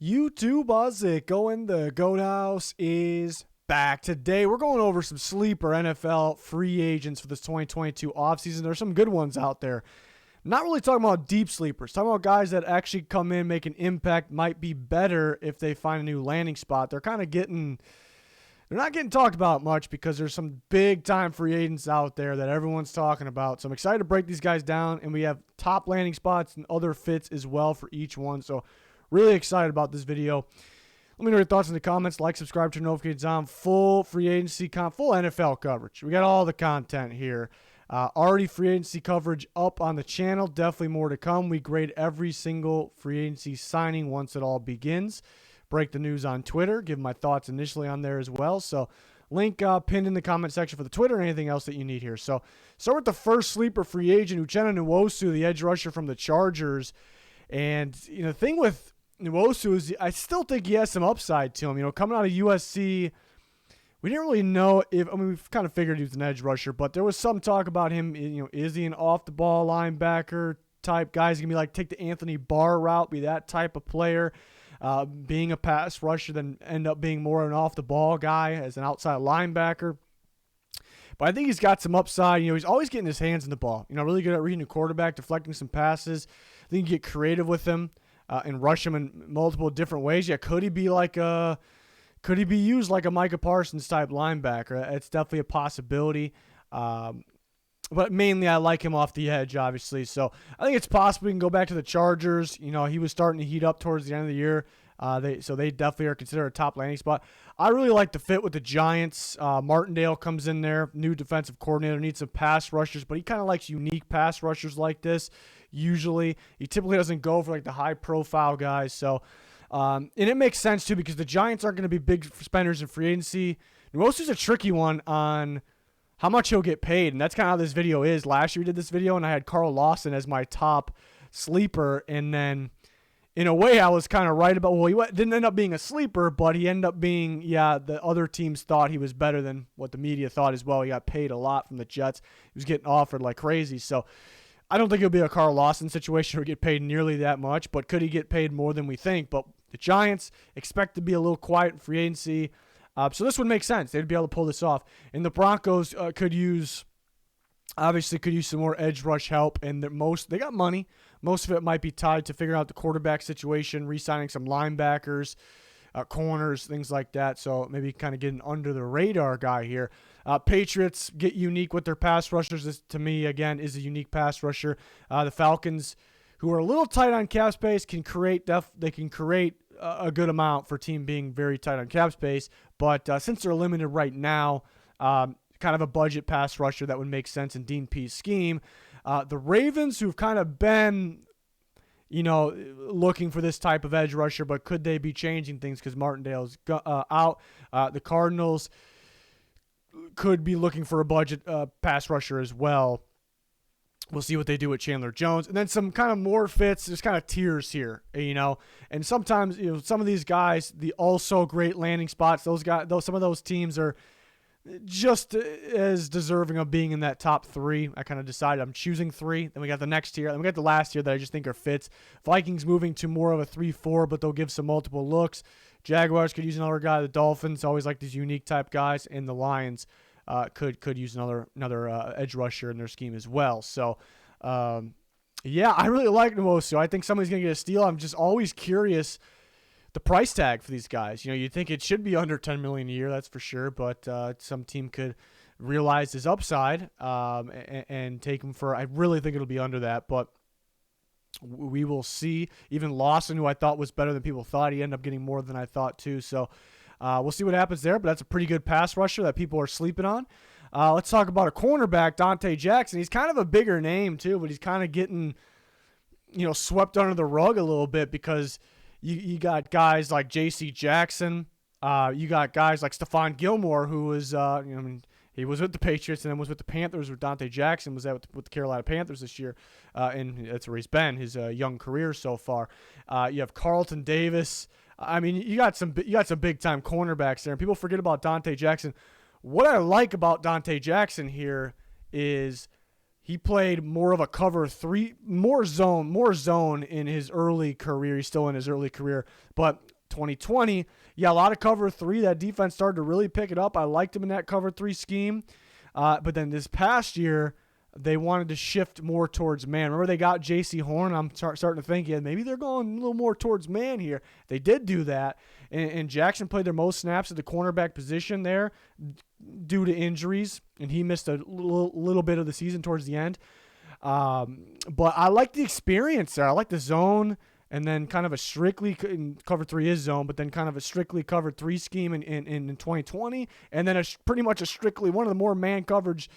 YouTube, how's it going? The Goat House is back. Today, we're going over some sleeper NFL free agents for this 2022 offseason. There's some good ones out there. Not really talking about deep sleepers. Talking about guys that actually come in, make an impact, might be better if they find a new landing spot. They're not getting talked about much because there's some big-time free agents out there that everyone's talking about. So I'm excited to break these guys down, and we have top landing spots and other fits as well for each one. So really excited about this video. Let me know your thoughts in the comments. Like, subscribe, turn notifications on. Full free agency, full NFL coverage. We got all the content here. Already free agency coverage up on the channel. Definitely more to come. We grade every single free agency signing once it all begins. Break the news on Twitter. Give my thoughts initially on there as well. So link pinned in the comment section for the Twitter and anything else that you need here. So start with the first sleeper free agent, UCHENNA NWOSU, the edge rusher from the Chargers. And the thing with NWOSU is I still think he has some upside to him. Coming out of USC, we didn't really know we've kind of figured he was an edge rusher, but there was some talk about him. Is he an off-the-ball linebacker type guy? He's going to be like, take the Anthony Barr route, be that type of player, being a pass rusher, then end up being more an off-the-ball guy as an outside linebacker. But I think he's got some upside. He's always getting his hands in the ball. Really good at reading the quarterback, deflecting some passes. I think you get creative with him and rush him in multiple different ways. Yeah, could he be used like a Micah Parsons type linebacker? It's definitely a possibility. But mainly I like him off the edge, obviously. So I think it's possible we can go back to the Chargers. He was starting to heat up towards the end of the year. So they definitely are considered a top landing spot. I really like the fit with the Giants. Martindale comes in there, new defensive coordinator, needs some pass rushers, but he kind of likes unique pass rushers like this. Usually, he typically doesn't go for like the high-profile guys. So, and it makes sense too because the Giants aren't going to be big spenders in free agency. NWOSU's a tricky one on how much he'll get paid, and that's kind of how this video is. Last year we did this video, and I had Carl Lawson as my top sleeper, and then in a way I was kind of right about, he didn't end up being a sleeper, but he ended up being, the other teams thought he was better than what the media thought as well. He got paid a lot from the Jets. He was getting offered like crazy, so I don't think it'll be a Carl Lawson situation where he get paid nearly that much, but could he get paid more than we think? But the Giants expect to be a little quiet in free agency. So this would make sense. They'd be able to pull this off. And the Broncos could use some more edge rush help. And they got money. Most of it might be tied to figuring out the quarterback situation, re-signing some linebackers, corners, things like that. So maybe kind of get an under-the-radar guy here. Patriots get unique with their pass rushers. This, to me, again, is a unique pass rusher. The Falcons, who are a little tight on cap space, can create a good amount for a team being very tight on cap space. But since they're limited right now, kind of a budget pass rusher that would make sense in Dean Pease' scheme. The Ravens, who've kind of been looking for this type of edge rusher, but could they be changing things because Martindale's out? The Cardinals could be looking for a budget pass rusher as well. We'll see what they do with Chandler Jones. And then some kind of more fits. There's kind of tiers here, And sometimes, some of these guys, the also great landing spots, some of those teams are just as deserving of being in that top three. I kind of decided I'm choosing three. Then we got the next tier. Then we got the last tier that I just think are fits. Vikings moving to more of a 3-4, but they'll give some multiple looks. Jaguars could use another guy. The Dolphins always like these unique type guys. And the Lions could use another edge rusher in their scheme as well. So, I really like NWOSU. I think somebody's going to get a steal. I'm just always curious the price tag for these guys. You'd think it should be under $10 million a year, that's for sure, but some team could realize his upside and take him for, I really think it'll be under that, but we will see. Even Lawson, who I thought was better than people thought, he ended up getting more than I thought too, so we'll see what happens there, but that's a pretty good pass rusher that people are sleeping on. Let's talk about a cornerback, DONTE Jackson. He's kind of a bigger name too, but he's kind of getting, swept under the rug a little bit because you got guys like J.C. Jackson. You got guys like Stephon Gilmore, who was, he was with the Patriots and then was with the Panthers. Where DONTE Jackson was with the Carolina Panthers this year, and that's where he's been his young career so far. You have Carlton Davis. You got some big time cornerbacks there, and people forget about DONTE Jackson. What I like about DONTE Jackson here is He played more of a cover 3, more zone in his early career. He's still in his early career. But 2020, yeah, a lot of cover 3. That defense started to really pick it up. I liked him in that cover 3 scheme. But then this past year, they wanted to shift more towards man. Remember, they got J.C. Horn. I'm starting to think, yeah, maybe they're going a little more towards man here. They did do that. And Jackson played their most snaps at the cornerback position there due to injuries, and he missed a little bit of the season towards the end. But I like the experience there. I like the zone, and then kind of a strictly cover 3 is zone, but then kind of a strictly cover 3 scheme in 2020, and then pretty much a strictly one of the more man coverage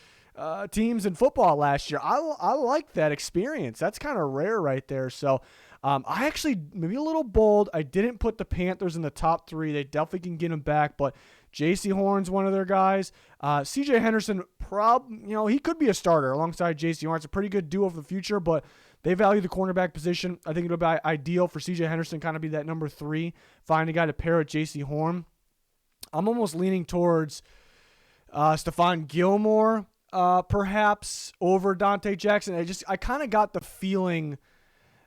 teams in football last year. I like that experience. That's kind of rare right there. So I actually, maybe a little bold, I didn't put the Panthers in the top 3. They definitely can get them back, but J.C. Horn's one of their guys. C.J. Henderson, he could be a starter alongside J.C. Horn. It's a pretty good duo for the future, but they value the cornerback position. I think it would be ideal for C.J. Henderson kind of be that number 3, find a guy to pair with J.C. Horn. I'm almost leaning towards Stephon Gilmore, perhaps over Donte Jackson. I kind of got the feeling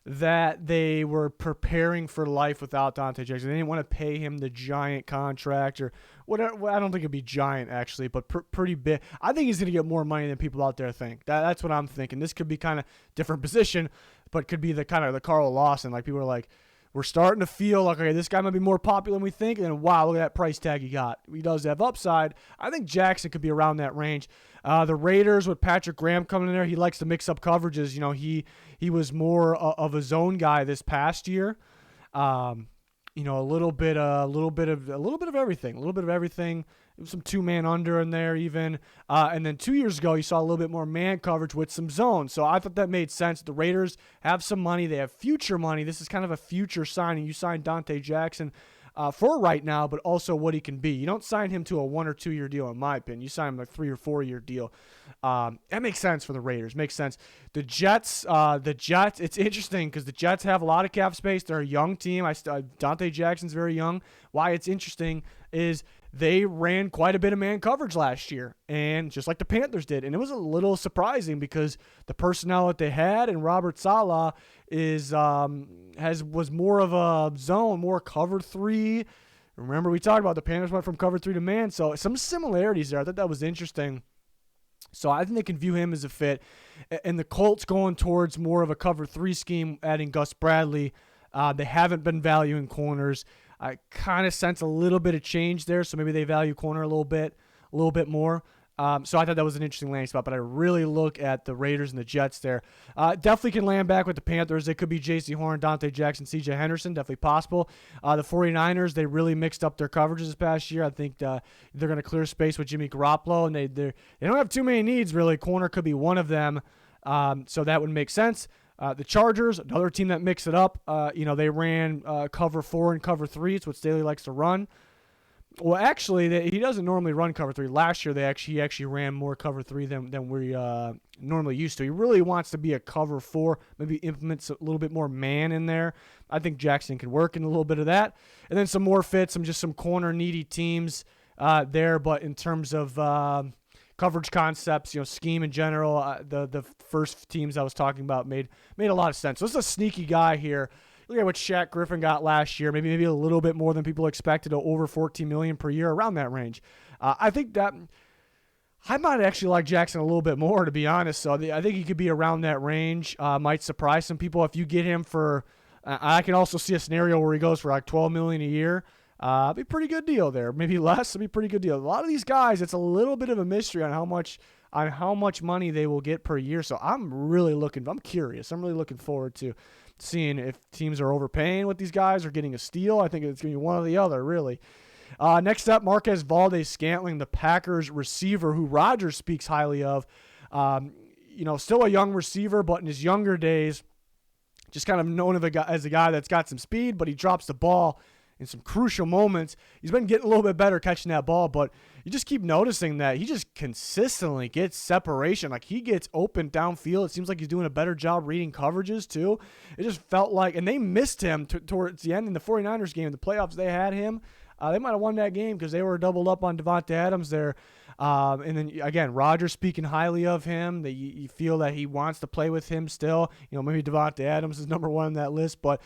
that they were preparing for life without Donte Jackson. They didn't want to pay him the giant contract or whatever. Well, I don't think it'd be giant actually, but pretty big. I think he's going to get more money than people out there think. That's what I'm thinking. This could be kind of different position, but could be the kind of the Carl Lawson. Like people are like, we're starting to feel like, okay, this guy might be more popular than we think. And then, wow, look at that price tag he got. He does have upside. I think Jackson could be around that range. The Raiders with Patrick Graham coming in there, he likes to mix up coverages. He was more of a zone guy this past year. A little bit of everything. Some 2-man under in there even. And then 2 years ago, you saw a little bit more man coverage with some zone. So I thought that made sense. The Raiders have some money. They have future money. This is kind of a future signing. You signed Donte Jackson for right now, but also what he can be. You don't sign him to a 1 or 2 year deal, in my opinion. You sign him a 3 or 4 year deal. That makes sense for the Raiders. Makes sense. The Jets, it's interesting because the Jets have a lot of cap space. They're a young team. Donte Jackson's very young. Why it's interesting is they ran quite a bit of man coverage last year, and just like the Panthers did. And it was a little surprising because the personnel that they had and Robert Saleh was more of a zone, more cover 3. Remember we talked about the Panthers went from cover 3 to man, so some similarities there. I thought that was interesting. So I think they can view him as a fit. And the Colts going towards more of a cover 3 scheme, adding Gus Bradley. They haven't been valuing corners. I kind of sense a little bit of change there, so maybe they value corner a little bit more. So I thought that was an interesting landing spot, but I really look at the Raiders and the Jets there. Definitely can land back with the Panthers. It could be J.C. Horn, Donte Jackson, C.J. Henderson, definitely possible. The 49ers, they really mixed up their coverages this past year. I think they're going to clear space with Jimmy Garoppolo, and they don't have too many needs, really. Corner could be one of them, so that would make sense. The Chargers, another team that mixed it up. They ran cover 4 and cover 3. It's what Staley likes to run. Well, actually, he doesn't normally run cover 3. Last year, he actually ran more cover 3 than we normally used to. He really wants to be a cover 4, maybe implements a little bit more man in there. I think Jackson can work in a little bit of that. And then some more fits, some corner needy teams there. But in terms of coverage concepts, scheme in general, the first teams I was talking about made a lot of sense. So this is a sneaky guy here. Look at what Shaq Griffin got last year, maybe a little bit more than people expected, over $14 million per year, around that range. I think that I might actually like Jackson a little bit more, to be honest. So I think he could be around that range. Might surprise some people if you get him for. I can also see a scenario where he goes for like $12 million a year. Be a pretty good deal there. Maybe less. It'd be a pretty good deal. A lot of these guys, it's a little bit of a mystery on how much money they will get per year. So I'm curious. I'm really looking forward to seeing if teams are overpaying with these guys or getting a steal. I think it's going to be one or the other, really. Next up, MARQUEZ Valdes-Scantling, the Packers receiver who Rodgers speaks highly of. Still a young receiver, but in his younger days, just kind of known as a guy that's got some speed, but he drops the ball in some crucial moments. He's been getting a little bit better catching that ball, but you just keep noticing that he just consistently gets separation. Like, he gets open downfield. It seems like he's doing a better job reading coverages, too. It just felt like, and they missed him towards the end in the 49ers game. The playoffs, they had him. They might have won that game because they were doubled up on Devontae Adams there. And then, again, Rodgers speaking highly of him. That you feel that he wants to play with him still. Maybe Devontae Adams is number one on that list. But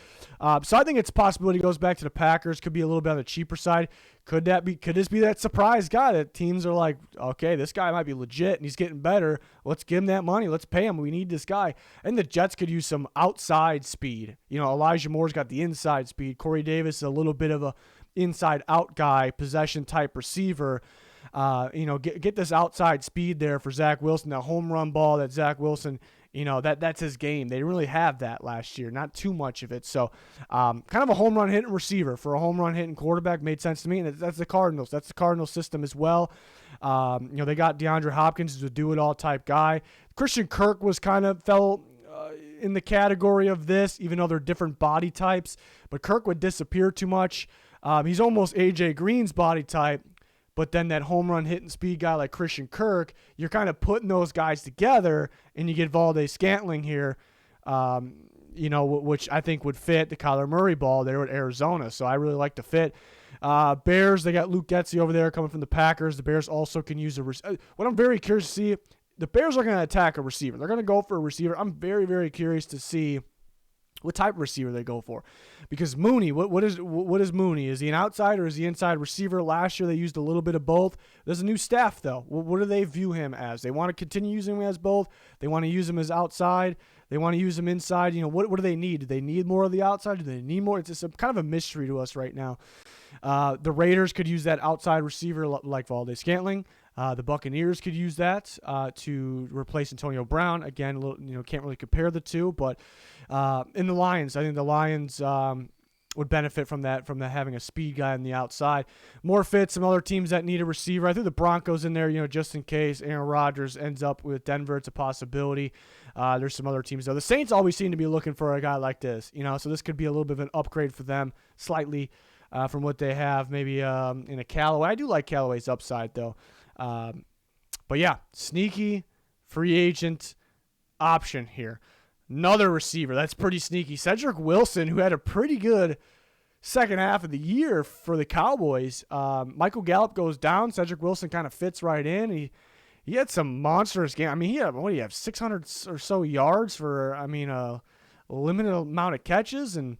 so I think it's a possibility he goes back to the Packers. Could be a little bit on the cheaper side. Could this be that surprise guy that teams are like, okay, this guy might be legit and he's getting better. Let's give him that money. Let's pay him. We need this guy. And the Jets could use some outside speed. Elijah Moore's got the inside speed. Corey Davis is a little bit of a inside-out guy, possession-type receiver. Get this outside speed there for Zach Wilson. That home run ball that Zach Wilson, that's his game. They didn't really have that last year, not too much of it. So kind of a home run hitting receiver for a home run hitting quarterback made sense to me. And that's the Cardinals. That's the Cardinals system as well. They got DeAndre Hopkins, who's a do-it-all type guy. Christian Kirk fell in the category of this, even though they're different body types. But Kirk would disappear too much. He's almost A.J. Green's body type. But then that home run hitting speed guy like Christian Kirk, you're kind of putting those guys together, and you get VALDES Scantling here, which I think would fit the Kyler Murray ball there at Arizona. So I really like the fit. Bears, they got Luke Getsy over there coming from the Packers. The Bears also can use what I'm very curious to see, the Bears are going to attack a receiver. They're going to go for a receiver. I'm very, very curious to see what type of receiver they go for. Because Mooney, what is Mooney? Is he an outside or is he inside receiver? Last year they used a little bit of both. There's a new staff, though. What do they view him as? They want to continue using him as both. They want to use him as outside. They want to use him inside. What do they need? Do they need more of the outside? Do they need more? It's just kind of a mystery to us right now. The Raiders could use that outside receiver like VALDES Scantling. The Buccaneers could use that to replace Antonio Brown. Again, can't really compare the two, but in the Lions, I think the Lions would benefit from having a speed guy on the outside. More fits some other teams that need a receiver. I threw the Broncos in there, just in case Aaron Rodgers ends up with Denver. It's a possibility. There's some other teams though. The Saints always seem to be looking for a guy like this, so this could be a little bit of an upgrade for them, slightly from what they have, maybe in a Callaway. I do like Callaway's upside though. But yeah, sneaky free agent option here. Another receiver that's pretty sneaky. Cedrick Wilson, who had a pretty good second half of the year for the Cowboys. Michael Gallup goes down. Cedrick Wilson kind of fits right in. He had some monstrous game. I mean, he had 600 or so yards for a limited amount of catches. And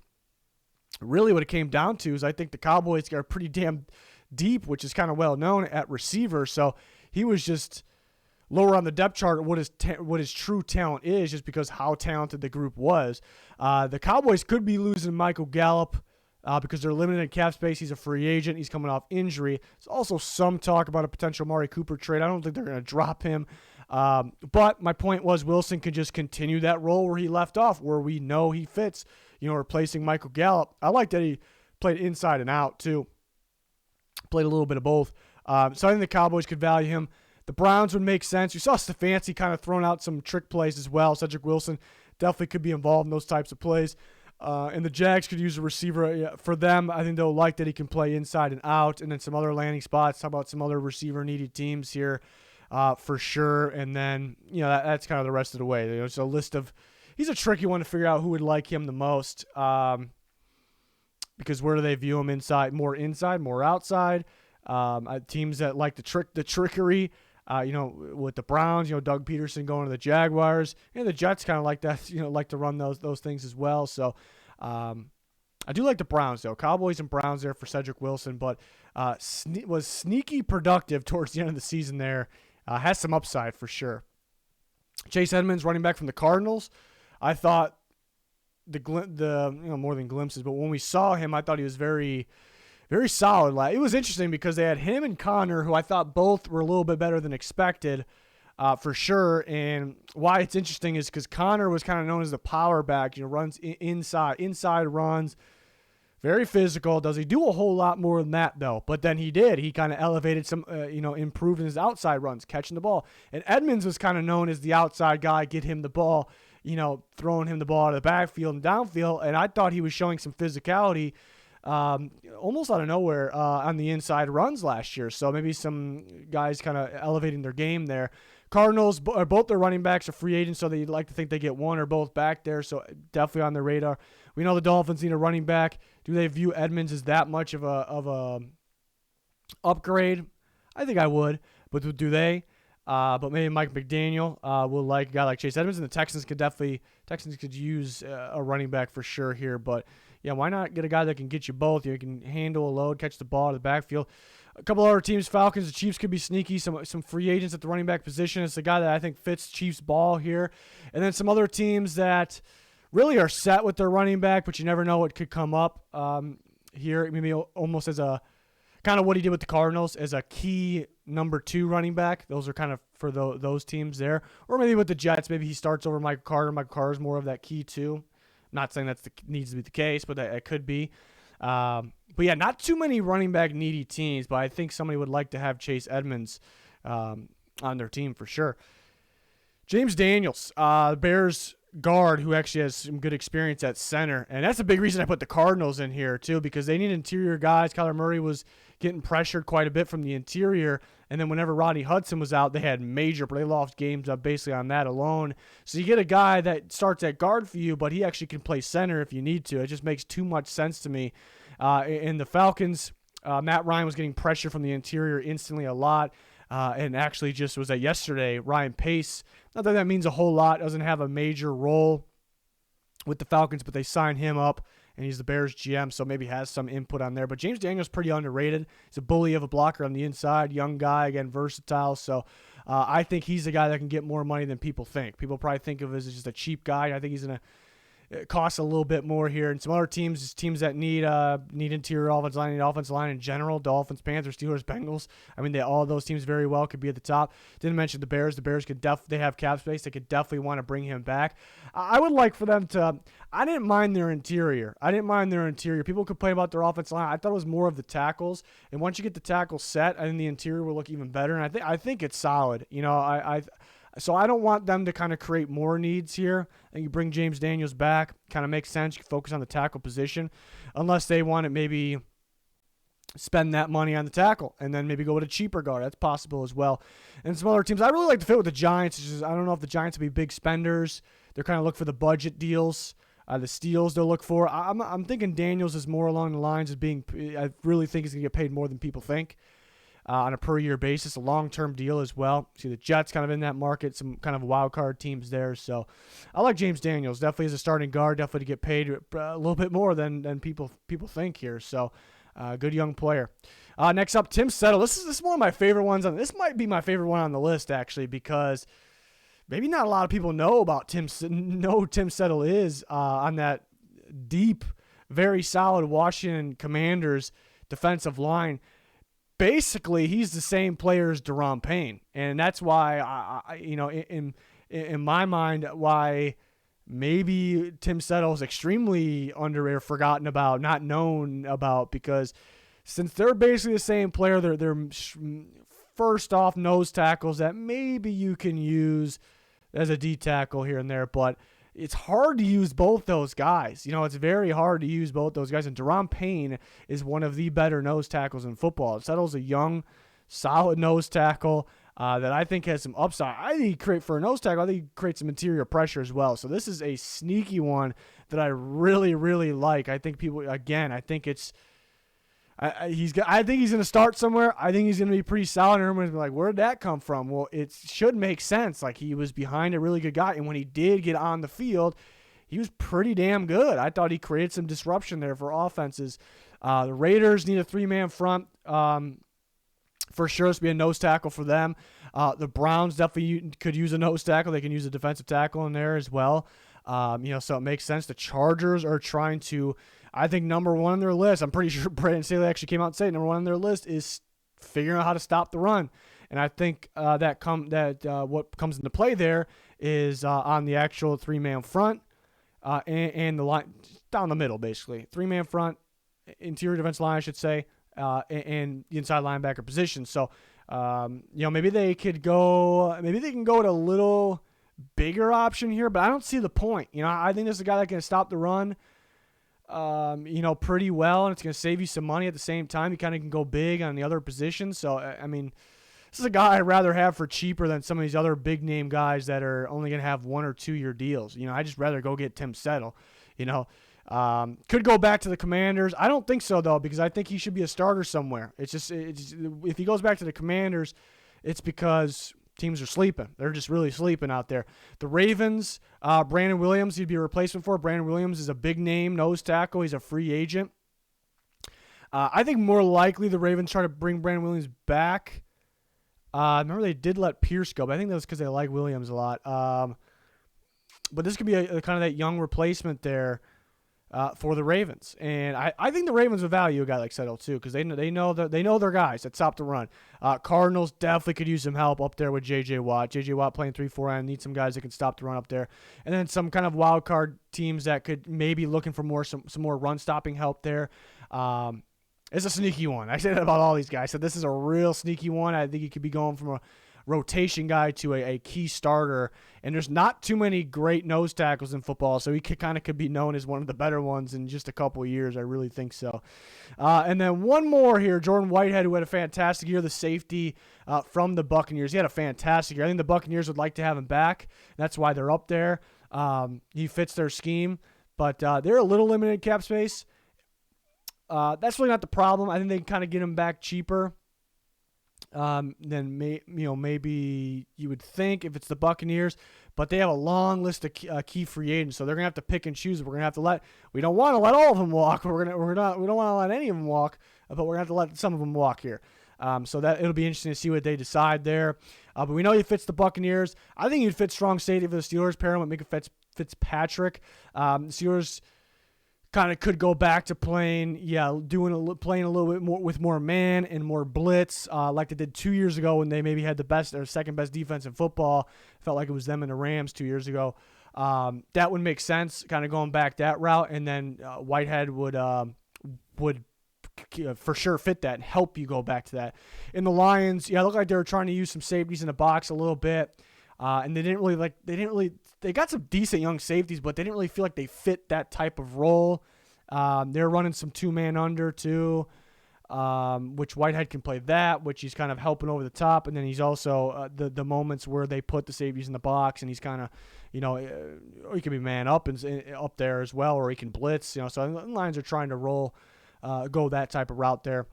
really what it came down to is I think the Cowboys are pretty damn deep, which is kind of well known at receiver. So he was just lower on the depth chart what his true talent is, just because how talented the group was. The Cowboys could be losing Michael Gallup because they're limited in cap space. He's a free agent. He's coming off injury. There's also some talk about a potential Amari Cooper trade. I don't think they're going to drop him. But my point was Wilson could just continue that role where he left off, where we know he fits, replacing Michael Gallup. I like that he played inside and out too. Played a little bit of both. So I think the Cowboys could value him. The Browns would make sense. You saw Stefanski kind of throwing out some trick plays as well. Cedrick Wilson definitely could be involved in those types of plays. And the Jags could use a receiver. For them, I think they'll like that he can play inside and out. And then some other landing spots. How about some other receiver-needy teams here for sure. And then, that's kind of the rest of the way. There's a list of – he's a tricky one to figure out who would like him the most because where do they view him inside, more outside? Teams that like the trickery. With the Browns, Doug Peterson going to the Jaguars, and the Jets kind of like that, like to run those things as well. So, I do like the Browns though. Cowboys and Browns there for Cedrick Wilson, but was sneaky productive towards the end of the season there. Has some upside for sure. Chase Edmonds, running back from the Cardinals. I thought more than glimpses, but when we saw him, I thought he was very, very solid. It was interesting because they had him and Connor, who I thought both were a little bit better than expected, for sure. And why it's interesting is because Connor was kind of known as the power back. Runs inside runs, very physical. Does he do a whole lot more than that though? But then he did. He kind of elevated some, improved in his outside runs, catching the ball. And Edmonds was kind of known as the outside guy, get him the ball, throwing him the ball out of the backfield and downfield. And I thought he was showing some physicality. Almost out of nowhere on the inside runs last year. So maybe some guys kind of elevating their game there. Cardinals, both their running backs are free agents, so they'd like to think they get one or both back there. So definitely on their radar. We know the Dolphins need a running back. Do they view Edmonds as that much of a upgrade? I think I would. But do they? But maybe Mike McDaniel will like a guy like Chase Edmonds, and the Texans could use a running back for sure here. But yeah, why not get a guy that can get you both? You can handle a load, catch the ball out of the backfield. A couple other teams, Falcons, the Chiefs could be sneaky. Some free agents at the running back position. It's a guy that I think fits Chiefs ball here. And then some other teams that really are set with their running back, but you never know what could come up here. Maybe almost as a kind of what he did with the Cardinals as a key number 2 running back. Those are kind of for those teams there. Or maybe with the Jets, maybe he starts over Michael Carter. Michael Carter's more of that key 2. Not saying that needs to be the case, but that it could be. But yeah, not too many running back needy teams, but I think somebody would like to have Chase Edmonds on their team for sure. James Daniels, Bears guard who actually has some good experience at center. And that's a big reason I put the Cardinals in here too, because they need interior guys. Kyler Murray was getting pressured quite a bit from the interior. And then whenever Rodney Hudson was out, they had they lost games up basically on that alone. So you get a guy that starts at guard for you, but he actually can play center if you need to. It just makes too much sense to me. In the Falcons, Matt Ryan was getting pressure from the interior instantly a lot. And actually just was that yesterday, Ryan Pace, not that means a whole lot, doesn't have a major role with the Falcons, but they signed him up, and he's the Bears GM, so maybe has some input on there. But James Daniels pretty underrated. He's a bully of a blocker on the inside, young guy, again, versatile. So I think he's the guy that can get more money than people think. People probably think of him as just a cheap guy. I think he's going to cost a little bit more here. And some other teams that need interior offensive line, need offensive line in general, Dolphins, Panthers, Steelers, Bengals. I mean, all those teams very well could be at the top. Didn't mention the Bears. The Bears they have cap space. They could definitely want to bring him back. I would like for them to, I didn't mind their interior. People complain about their offensive line. I thought it was more of the tackles. And once you get the tackles set, I think the interior will look even better. And I think it's solid. So I don't want them to kind of create more needs here. And you bring James Daniels back, kind of makes sense. You can focus on the tackle position, unless they want to maybe spend that money on the tackle and then maybe go with a cheaper guard. That's possible as well. And some other teams, I really like to fit with the Giants. It's just, I don't know if the Giants will be big spenders. They're kind of look for the budget deals, the steals they'll look for. I'm thinking Daniels is more along the lines of being. I really think he's going to get paid more than people think. On a per-year basis, a long-term deal as well. See the Jets kind of in that market, some kind of wild card teams there. So I like James Daniels. Definitely as a starting guard, definitely to get paid a little bit more than people think here. So good young player. Next up, Tim Settle. This is one of my favorite ones. This might be my favorite one on the list, actually, because maybe not a lot of people know about Tim Settle is on that deep, very solid Washington Commanders defensive line. Basically, he's the same player as Daron Payne, and that's why in my mind, why maybe Tim Settle is extremely underrated, forgotten about, not known about, because since they're basically the same player, they're first off nose tackles that maybe you can use as a D tackle here and there, but it's hard to use both those guys. It's very hard to use both those guys. And Daron Payne is one of the better nose tackles in football. Settle's a young, solid nose tackle that I think has some upside. I think for a nose tackle, I think he creates some interior pressure as well. So this is a sneaky one that I really, really like. I think I think he's going to start somewhere. I think he's going to be pretty solid. And everyone's like, where did that come from? Well, it should make sense. Like, he was behind a really good guy. And when he did get on the field, he was pretty damn good. I thought he created some disruption there for offenses. The Raiders need a 3-man front. For sure, this would be a nose tackle for them. The Browns definitely could use a nose tackle. They can use a defensive tackle in there as well. So it makes sense. The Chargers are trying to, I think, number one on their list. I'm pretty sure Brandon Staley actually came out and said number one on their list is figuring out how to stop the run. And I think what comes into play there is on the actual 3-man front and the line down the middle, basically 3-man front, interior defense line, I should say, and the inside linebacker position. So maybe they can go with a little bigger option here, but I don't see the point. I think this is a guy that can stop the run pretty well, and it's going to save you some money at the same time. You kind of can go big on the other positions. So, I mean, this is a guy I'd rather have for cheaper than some of these other big-name guys that are only going to have 1 or 2 year deals. I'd just rather go get Tim Settle. Could go back to the Commanders. I don't think so, though, because I think he should be a starter somewhere. It's just if he goes back to the Commanders, it's because teams are sleeping. They're just really sleeping out there. The Ravens, Brandon Williams, he'd be a replacement for. Brandon Williams is a big name nose tackle. He's a free agent. I think more likely the Ravens try to bring Brandon Williams back. Remember they did let Pierce go, but I think that was because they like Williams a lot. But this could be a kind of that young replacement there for the Ravens, and I think the Ravens would value a guy like Settle too, because they know their guys that stop the run. Cardinals definitely could use some help up there with J.J. Watt. J.J. Watt playing 3-4 and need some guys that can stop the run up there, and then some kind of wild card teams that could maybe looking for some more run stopping help there. It's a sneaky one. I say that about all these guys. So this is a real sneaky one. I think he could be going from a rotation guy to a key starter. And there's not too many great nose tackles in football, so he could be known as one of the better ones in just a couple of years. I really think so. And then one more here, Jordan Whitehead, who had a fantastic year, the safety from the Buccaneers. He had a fantastic year. I think the Buccaneers would like to have him back. That's why they're up there. He fits their scheme, but they're a little limited cap space. That's really not the problem. I think they can kind of get him back cheaper than maybe you would think if it's the Buccaneers. But they have a long list of key free agents, so they're gonna have to pick and choose. We don't want to let all of them walk. We don't want to let any of them walk, but we're gonna have to let some of them walk here. So that it'll be interesting to see what they decide there. But we know he fits the Buccaneers. I think he'd fit strong safety for the Steelers. Pairing with Mika Fitzpatrick. The Steelers kind of could go back to playing a little bit more with more man and more blitz, like they did 2 years ago when they maybe had the best or second best defense in football. Felt like it was them and the Rams 2 years ago. That would make sense, kind of going back that route, and then Whitehead would for sure fit that and help you go back to that. In the Lions, it looked like they were trying to use some safeties in the box a little bit. And they got some decent young safeties, but they didn't really feel like they fit that type of role. They're running some 2-man under too, which Whitehead can play that, which he's kind of helping over the top. And then he's also the moments where they put the safeties in the box and he's kind of, he can be man up and up there as well, or he can blitz, so the Lions are trying to go that type of route there.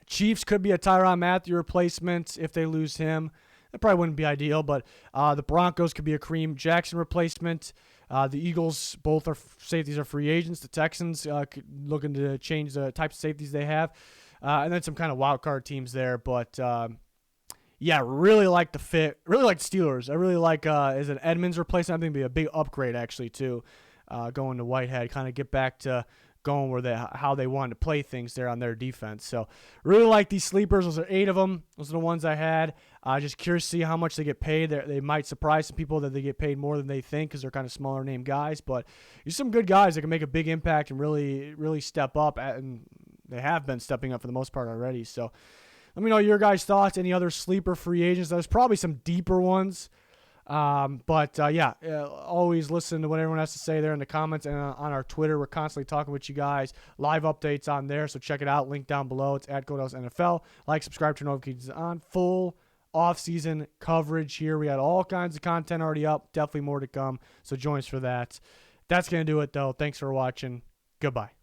Chiefs could be a Tyrann Mathieu replacement if they lose him. That probably wouldn't be ideal, but the Broncos could be a Kareem Jackson replacement. The Eagles, both safeties are free agents. The Texans looking to change the types of safeties they have. And then some kind of wild card teams there. But, really like the fit. Really like the Steelers. I really like as an Edmonds replacement. I think it'd be a big upgrade, actually, too, going to Whitehead. Kind of get back to going how they wanted to play things there on their defense. So really like these sleepers. Those are 8 of them. Those are the ones I had. Just curious to see how much they get paid. They might surprise some people that they get paid more than they think because they're kind of smaller name guys. But there's some good guys that can make a big impact and really, really step up. And they have been stepping up for the most part already. So let me know your guys' thoughts. Any other sleeper free agents? There's probably some deeper ones. Always listen to what everyone has to say there in the comments and on our Twitter. We're constantly talking with you guys. Live updates on there, so check it out. Link down below. It's at Goldhouse NFL. Like, subscribe, turn notifications on. Full off-season coverage here. We had all kinds of content already up. Definitely more to come, so join us for that. That's going to do it, though. Thanks for watching. Goodbye.